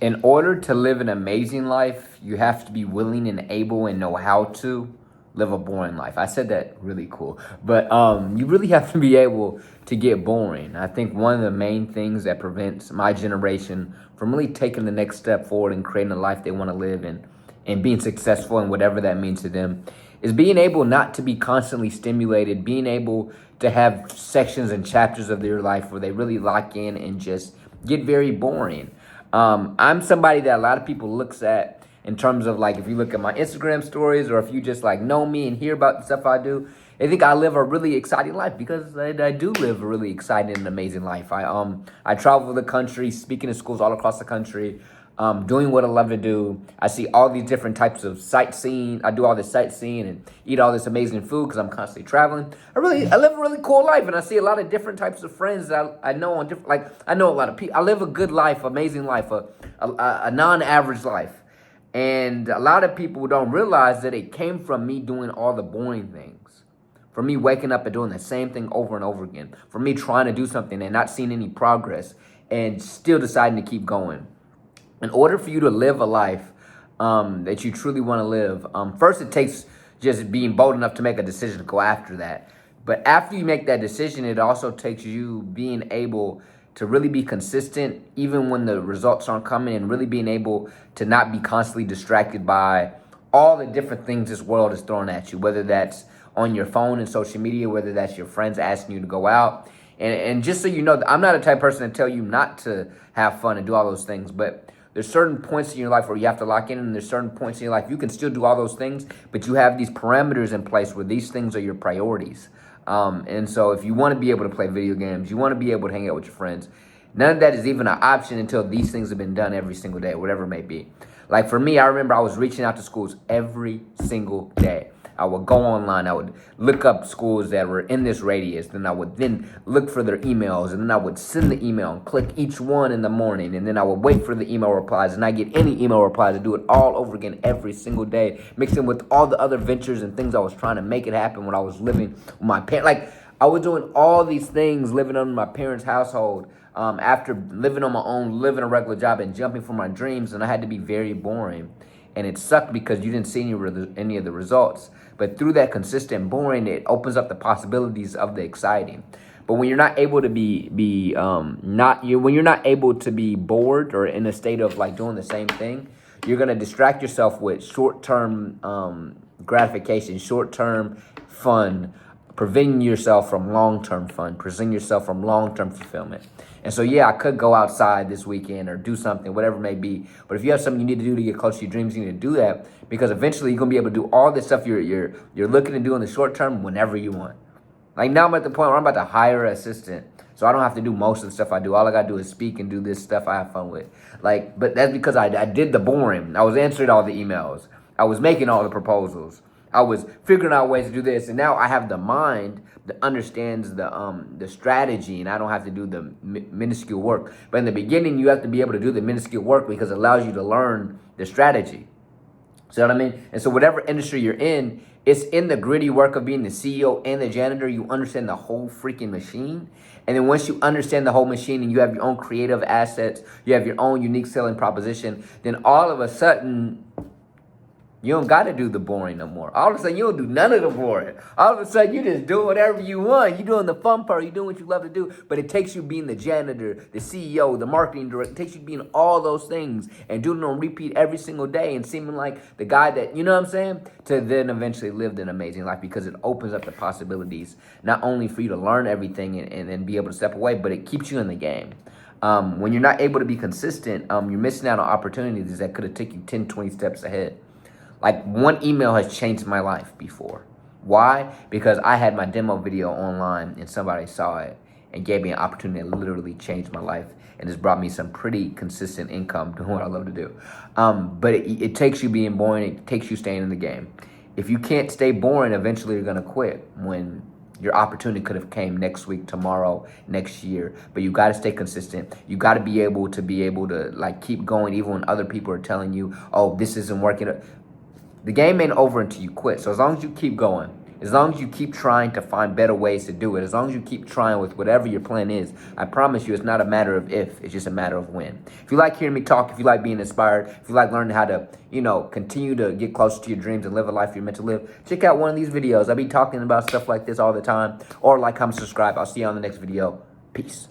In order to live an amazing life, you have to be willing and able and know how to live a boring life. I said that really cool. But you really have to be able to get boring. I think one of the main things that prevents my generation from really taking the next step forward and creating a life they want to live and being successful in whatever that means to them is being able not to be constantly stimulated, being able to have sections and chapters of their life where they really lock in and just get very boring. I'm somebody that a lot of people looks at in terms of like if you look at my Instagram stories or if you just like know me and hear about the stuff I do, they think I live a really exciting life because I do live a really exciting and amazing life. I travel the country, speaking to schools all across the country, doing what I love to do. I see all these different types of sightseeing. I do all this sightseeing and eat all this amazing food because I'm constantly traveling. I live a really cool life, and I see a lot of different types of friends that I know on different. Like I know a lot of people. I live a good life, amazing life, a non-average life, and a lot of people don't realize that it came from me doing all the boring things. For me waking up and doing the same thing over and over again. For me trying to do something and not seeing any progress and still deciding to keep going. In order for you to live a life that you truly want to live, first it takes just being bold enough to make a decision to go after that. But after you make that decision, it also takes you being able to really be consistent, even when the results aren't coming, and really being able to not be constantly distracted by all the different things this world is throwing at you, whether that's on your phone and social media, whether that's your friends asking you to go out. And just so you know, I'm not a type of person to tell you not to have fun and do all those things, but there's certain points in your life where you have to lock in, and there's certain points in your life you can still do all those things, but you have these parameters in place where these things are your priorities. And so if you want to be able to play video games, you want to be able to hang out with your friends, none of that is even an option until these things have been done every single day, whatever it may be. Like for me, I remember I was reaching out to schools every single day. I would go online, I would look up schools that were in this radius, then I would then look for their emails, and then I would send the email and click each one in the morning, and then I would wait for the email replies, and I get any email replies to do it all over again every single day, mixing with all the other ventures and things I was trying to make it happen when I was living with my parents. Like, I was doing all these things living under my parents' household, after living on my own, living a regular job, and jumping for my dreams, and I had to be very boring. And it sucked because you didn't see any of the results. But through that consistent boring, it opens up the possibilities of the exciting. But when you're not able to when you're not able to be bored or in a state of like doing the same thing, you're gonna distract yourself with short-term gratification, short-term fun, preventing yourself from long-term fun, preventing yourself from long-term fulfillment. And so, yeah, I could go outside this weekend or do something, whatever it may be. But if you have something you need to do to get closer to your dreams, you need to do that because eventually you're gonna be able to do all this stuff you're looking to do in the short term whenever you want. Like now I'm at the point where I'm about to hire an assistant, so I don't have to do most of the stuff I do. All I gotta do is speak and do this stuff I have fun with. Like, but that's because I did the boring. I was answering all the emails. I was making all the proposals. I was figuring out ways to do this, and now I have the mind that understands the strategy, and I don't have to do the minuscule work. But in the beginning, you have to be able to do the minuscule work because it allows you to learn the strategy. See what I mean? And so whatever industry you're in, it's in the gritty work of being the CEO and the janitor. You understand the whole freaking machine. And then once you understand the whole machine and you have your own creative assets, you have your own unique selling proposition, then all of a sudden, you don't got to do the boring no more. All of a sudden, you don't do none of the boring. All of a sudden, you just do whatever you want. You're doing the fun part. You're doing what you love to do. But it takes you being the janitor, the CEO, the marketing director. It takes you being all those things and doing it on repeat every single day and seeming like the guy that, you know what I'm saying? To then eventually live an amazing life because it opens up the possibilities, not only for you to learn everything and then be able to step away, but it keeps you in the game. When you're not able to be consistent, you're missing out on opportunities that could have taken you 10, 20 steps ahead. Like one email has changed my life before. Why? Because I had my demo video online and somebody saw it and gave me an opportunity that literally changed my life and has brought me some pretty consistent income doing what I love to do. But it takes you being boring. It takes you staying in the game. If you can't stay boring, eventually you're going to quit when your opportunity could have came next week, tomorrow, next year. But you got to stay consistent. You got to be able to like keep going even when other people are telling you, oh, this isn't working. The game ain't over until you quit. So as long as you keep going, As long as you keep trying to find better ways to do it, as long as you keep trying with whatever your plan is, I promise you it's not a matter of if, it's just a matter of when. If you like hearing me talk, if you like being inspired, if you like learning how to, continue to get closer to your dreams and live a life you're meant to live, check out one of these videos. I be talking about stuff like this all the time. Or like, comment, subscribe. I'll see you on the next video. Peace.